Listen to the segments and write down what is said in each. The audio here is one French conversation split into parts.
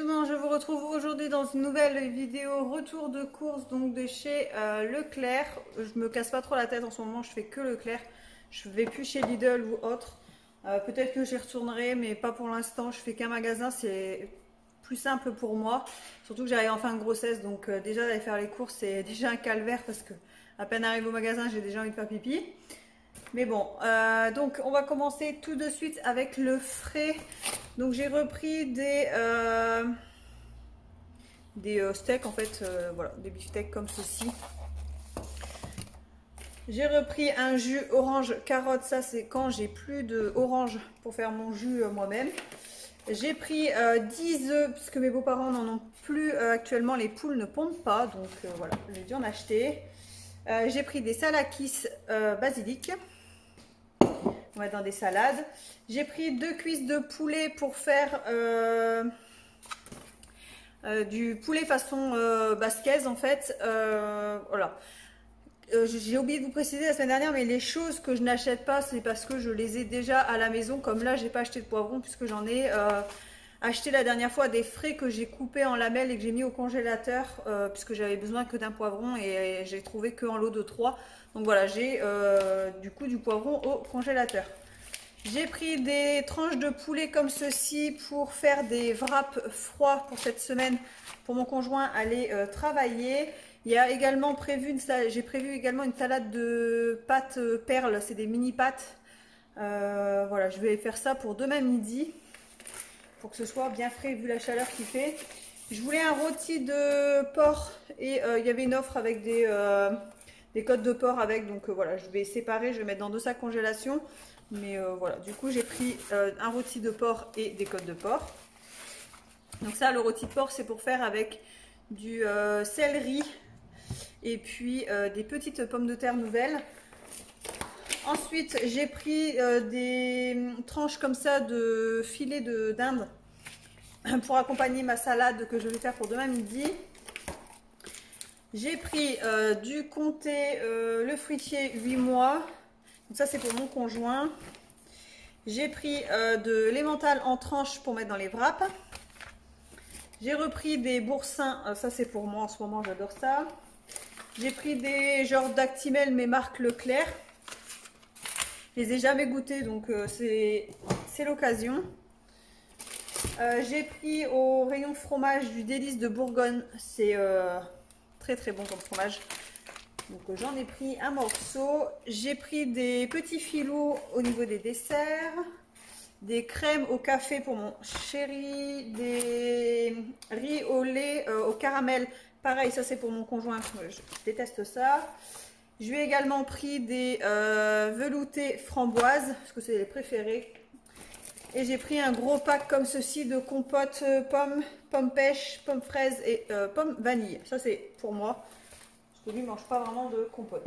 monde, je vous retrouve aujourd'hui dans une nouvelle vidéo retour de course donc de chez Leclerc. Je me casse pas trop la tête en ce moment, je fais que Leclerc. Je vais plus chez Lidl ou autre. Peut-être que j'y retournerai, mais pas pour l'instant. Je fais qu'un magasin, c'est plus simple pour moi. Surtout que j'arrive en fin de grossesse, donc déjà d'aller faire les courses, c'est déjà un calvaire parce que à peine arrivé au magasin, j'ai déjà envie de faire pipi. Mais bon, donc on va commencer tout de suite avec le frais. Donc j'ai repris des steaks en fait, voilà, des beefsteaks comme ceci. J'ai repris un jus orange carotte, ça c'est quand j'ai plus d'orange pour faire mon jus moi-même. J'ai pris 10 œufs puisque mes beaux-parents n'en ont plus actuellement, les poules ne pondent pas, donc voilà, j'ai dû en acheter. J'ai pris des salakis basilic. On va mettre dans des salades. J'ai pris 2 cuisses de poulet pour faire du poulet façon basquaise en fait. Voilà. J'ai oublié de vous préciser la semaine dernière, mais les choses que je n'achète pas, c'est parce que je les ai déjà à la maison. Comme là, j'ai pas acheté de poivrons puisque j'en ai acheté la dernière fois des frais que j'ai coupés en lamelles et que j'ai mis au congélateur puisque j'avais besoin que d'un poivron et j'ai trouvé que en lot de 3. Donc voilà, j'ai du coup du poivron au congélateur. J'ai pris des tranches de poulet comme ceci pour faire des wraps froids pour cette semaine pour mon conjoint aller travailler. Il y a également prévu j'ai prévu également une salade de pâtes perles, c'est des mini pâtes. Voilà, je vais faire ça pour demain midi pour que ce soit bien frais vu la chaleur qu'il fait. Je voulais un rôti de porc et il y avait une offre avec des côtes de porc avec, donc voilà, je vais séparer, je vais mettre dans 2 sacs congélation. Mais voilà, du coup j'ai pris un rôti de porc et des côtes de porc. Donc ça, le rôti de porc, c'est pour faire avec du céleri et puis des petites pommes de terre nouvelles. Ensuite, j'ai pris des tranches comme ça de filet de dinde pour accompagner ma salade que je vais faire pour demain midi. J'ai pris du comté le fruitier 8 mois. Donc ça c'est pour mon conjoint. J'ai pris de l'emmental en tranches pour mettre dans les wraps. J'ai repris des boursins, ça c'est pour moi en ce moment, j'adore ça. J'ai pris des genres d'Actimel mais marque Leclerc. Je les ai jamais goûtés donc c'est l'occasion. J'ai pris au rayon fromage du Délice de Bourgogne. C'est très très bon comme fromage. Donc j'en ai pris un morceau. J'ai pris des petits filous au niveau des desserts. Des crèmes au café pour mon chéri. Des riz au lait au caramel. Pareil, ça c'est pour mon conjoint. Je déteste ça. Je lui ai également pris des veloutés framboises. Parce que c'est les préférés. Et j'ai pris un gros pack comme ceci de compote pommes pêche, pommes fraises et pommes vanille. Ça c'est pour moi. Lui ne mange pas vraiment de compote.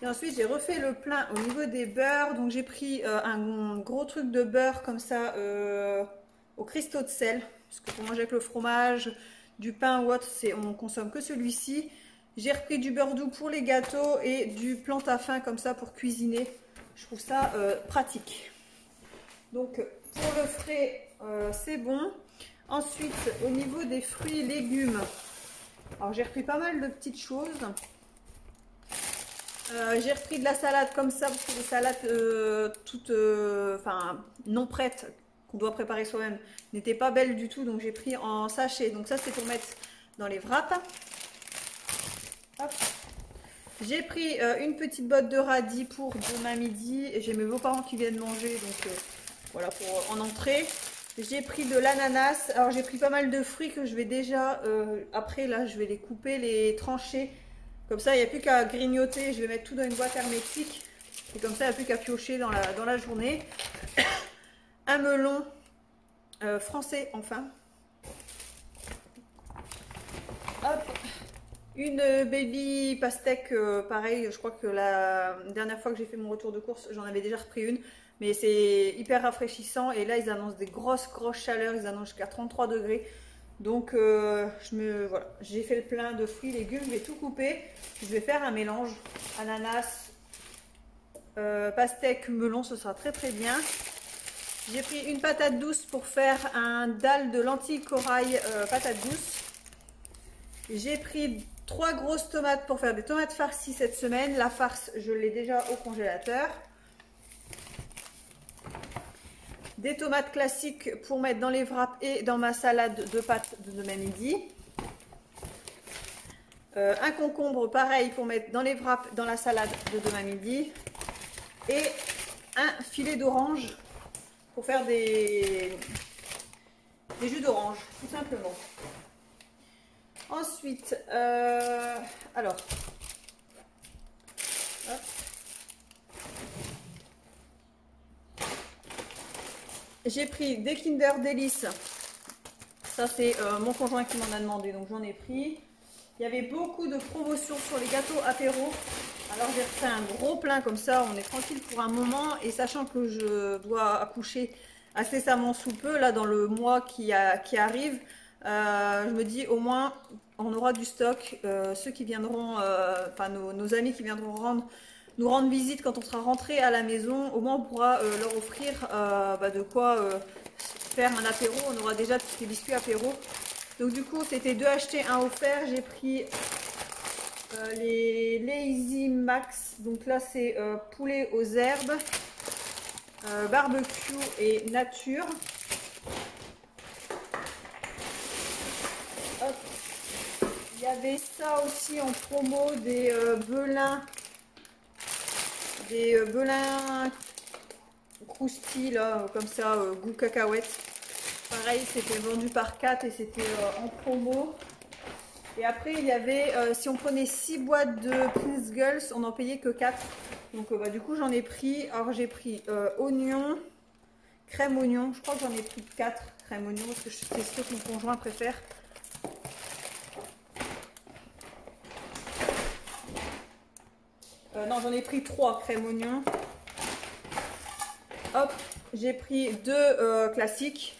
Et ensuite j'ai refait le plein au niveau des beurres. Donc j'ai pris un gros truc de beurre comme ça au cristaux de sel. Parce que pour manger avec le fromage, du pain ou autre, on consomme que celui-ci. J'ai repris du beurre doux pour les gâteaux et du plantain-fin comme ça pour cuisiner. Je trouve ça pratique. Donc pour le frais c'est bon. Ensuite au niveau des fruits et légumes. Alors j'ai repris pas mal de petites choses. J'ai repris de la salade comme ça, parce que les salades toutes non prêtes, qu'on doit préparer soi-même, n'étaient pas belles du tout. Donc j'ai pris en sachet. Donc ça c'est pour mettre dans les wraps. J'ai pris une petite botte de radis pour demain midi. Et j'ai mes beaux-parents qui viennent manger. Donc voilà, pour en entrée. J'ai pris de l'ananas. Alors j'ai pris pas mal de fruits que je vais déjà, après là je vais les couper, les trancher. Comme ça il n'y a plus qu'à grignoter, je vais mettre tout dans une boîte hermétique. Et comme ça il n'y a plus qu'à piocher dans la journée. Un melon français enfin. Hop. Une baby pastèque, pareil, je crois que la dernière fois que j'ai fait mon retour de course, j'en avais déjà repris une. Mais c'est hyper rafraîchissant et là ils annoncent des grosses chaleurs, ils annoncent jusqu'à 33 degrés. Donc voilà, j'ai fait le plein de fruits, légumes, je vais tout couper. Je vais faire un mélange ananas, pastèque, melon, ce sera très très bien. J'ai pris une patate douce pour faire un dalle de lentilles corail patate douce. J'ai pris 3 grosses tomates pour faire des tomates farcies cette semaine. La farce, je l'ai déjà au congélateur. Des tomates classiques pour mettre dans les wraps et dans ma salade de pâtes de demain midi. Un concombre pareil pour mettre dans les wraps dans la salade de demain midi. Et un filet d'orange pour faire des jus d'orange, tout simplement. Ensuite, alors, hop. J'ai pris des Kinder Délices. Ça, c'est mon conjoint qui m'en a demandé, donc j'en ai pris. Il y avait beaucoup de promotions sur les gâteaux apéro. Alors j'ai refait un gros plein comme ça, on est tranquille pour un moment. Et sachant que je dois accoucher incessamment sous peu, là dans le mois qui arrive, je me dis au moins on aura du stock. Ceux qui viendront, enfin nos amis qui viendront nous rendre visite quand on sera rentré à la maison, au moins on pourra leur offrir de quoi faire un apéro. On aura déjà tous les biscuits apéro. Donc du coup c'était 2 achetés, 1 offert. J'ai pris les Lazy Max, donc là c'est poulet aux herbes, barbecue et nature. Hop. Il y avait ça aussi en promo, des belins croustilles là, comme ça, goût cacahuète. Pareil, c'était vendu par 4 et c'était en promo. Et après, il y avait, si on prenait 6 boîtes de Prince Girls, on n'en payait que 4. Donc du coup, j'en ai pris. Alors j'ai pris oignon, crème oignon. Je crois que j'en ai pris 4 crème oignon parce que c'est ce que mon conjoint préfère. Non, j'en ai pris 3 crème oignon. Hop, j'ai pris 2 classiques.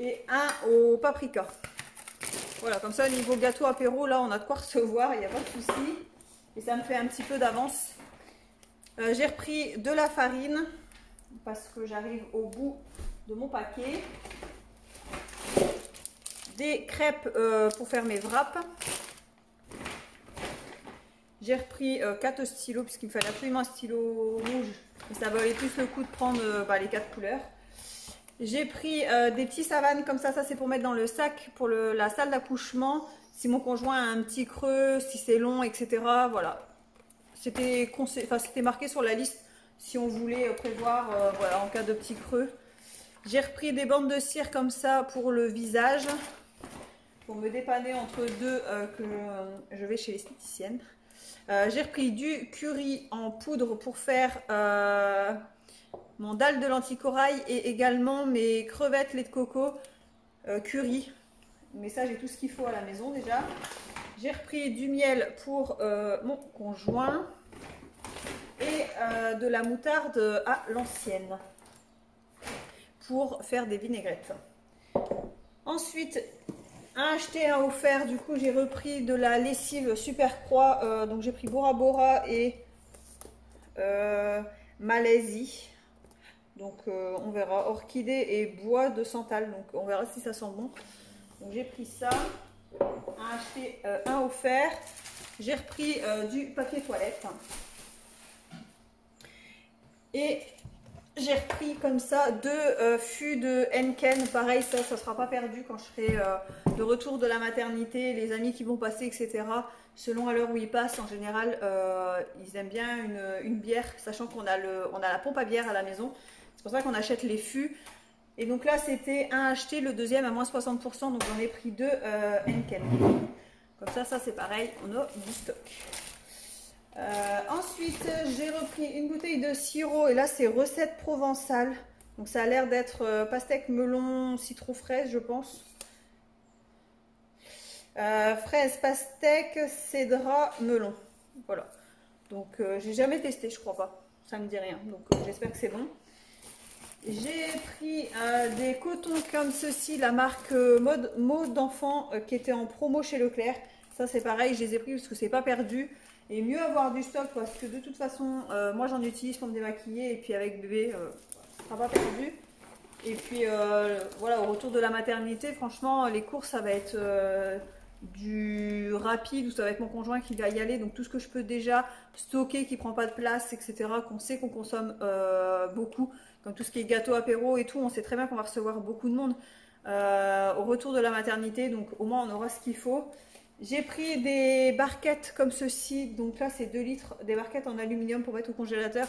Et 1 au paprika. Voilà, comme ça, niveau gâteau apéro, là, on a de quoi recevoir, il n'y a pas de souci. Et ça me fait un petit peu d'avance. J'ai repris de la farine, parce que j'arrive au bout de mon paquet. Des crêpes pour faire mes wraps. J'ai repris 4 stylos, puisqu'il me fallait absolument un stylo rouge. Et ça valait plus le coup de prendre les 4 couleurs. J'ai pris des petits savanes comme ça c'est pour mettre dans le sac pour la salle d'accouchement. Si mon conjoint a un petit creux, si c'est long, etc. Voilà. C'était marqué sur la liste si on voulait prévoir voilà, en cas de petit creux. J'ai repris des bandes de cire comme ça pour le visage. Pour me dépanner entre deux que je vais chez l'esthéticienne. J'ai repris du curry en poudre pour faire... mon dalle de lentilles corail et également mes crevettes lait de coco curry. Mais ça, j'ai tout ce qu'il faut à la maison déjà. J'ai repris du miel pour mon conjoint et de la moutarde à l'ancienne pour faire des vinaigrettes. Ensuite, un acheté, un offert. Du coup, j'ai repris de la lessive Super Croix. Donc, j'ai pris Bora Bora et Malaisie. Donc on verra, orchidée et bois de santal, donc on verra si ça sent bon. Donc j'ai pris ça, un acheté, un offert. J'ai repris du papier toilette. Et j'ai repris comme ça 2 fûts de Henken. Pareil, ça ne sera pas perdu quand je serai de retour de la maternité. Les amis qui vont passer, etc. Selon à l'heure où ils passent, en général, ils aiment bien une bière, sachant qu'on a la pompe à bière à la maison. C'est pour ça qu'on achète les fûts. Et donc là, c'était un acheté, le deuxième à moins 60%. Donc j'en ai pris 2 Henken. Comme ça c'est pareil, on a du stock. Ensuite, j'ai repris une bouteille de sirop. Et là, c'est recette provençale. Donc ça a l'air d'être pastèque, melon, citron, fraise, je pense. Fraise, pastèque, cédra, melon. Voilà. Donc j'ai jamais testé, je crois pas. Ça me dit rien. Donc j'espère que c'est bon. J'ai pris des cotons comme ceci, la marque Mode d'enfant qui était en promo chez Leclerc. Ça c'est pareil, je les ai pris parce que c'est pas perdu. Et mieux avoir du stock parce que de toute façon, moi j'en utilise pour me démaquiller et puis avec bébé, ça sera pas perdu. Et puis voilà, au retour de la maternité, franchement, les courses ça va être du rapide ou ça va être mon conjoint qui va y aller. Donc tout ce que je peux déjà stocker qui prend pas de place, etc., qu'on sait qu'on consomme beaucoup, comme tout ce qui est gâteau, apéro et tout, on sait très bien qu'on va recevoir beaucoup de monde au retour de la maternité. Donc au moins on aura ce qu'il faut. J'ai pris des barquettes comme ceci, donc là c'est 2 litres, des barquettes en aluminium pour mettre au congélateur,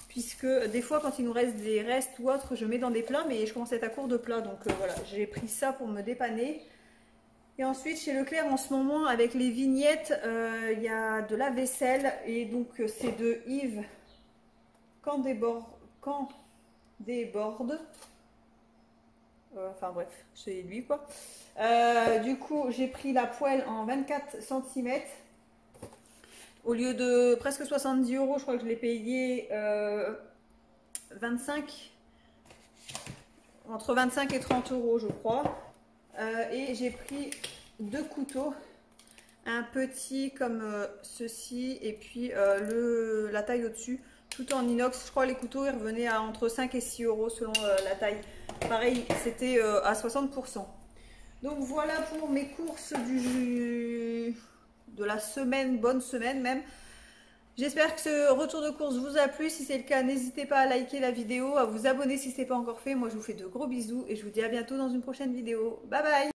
puisque des fois quand il nous reste des restes ou autre, je mets dans des plats, mais je commence à être à court de plats, donc voilà, j'ai pris ça pour me dépanner. Et ensuite chez Leclerc en ce moment, avec les vignettes, il y a de la vaisselle, et donc c'est de Yves quand déborde. Enfin bref, c'est lui quoi. Du coup, j'ai pris la poêle en 24 cm. Au lieu de presque 70 €, je crois que je l'ai payé 25, entre 25 et 30 € je crois. Et j'ai pris 2 couteaux. Un petit comme ceci et puis la taille au-dessus. Tout en inox. Je crois que les couteaux ils revenaient à entre 5 et 6 € selon la taille. Pareil, c'était à 60%. Donc voilà pour mes courses de la semaine, bonne semaine même. J'espère que ce retour de course vous a plu. Si c'est le cas, n'hésitez pas à liker la vidéo, à vous abonner si ce n'est pas encore fait. Moi, je vous fais de gros bisous et je vous dis à bientôt dans une prochaine vidéo. Bye bye!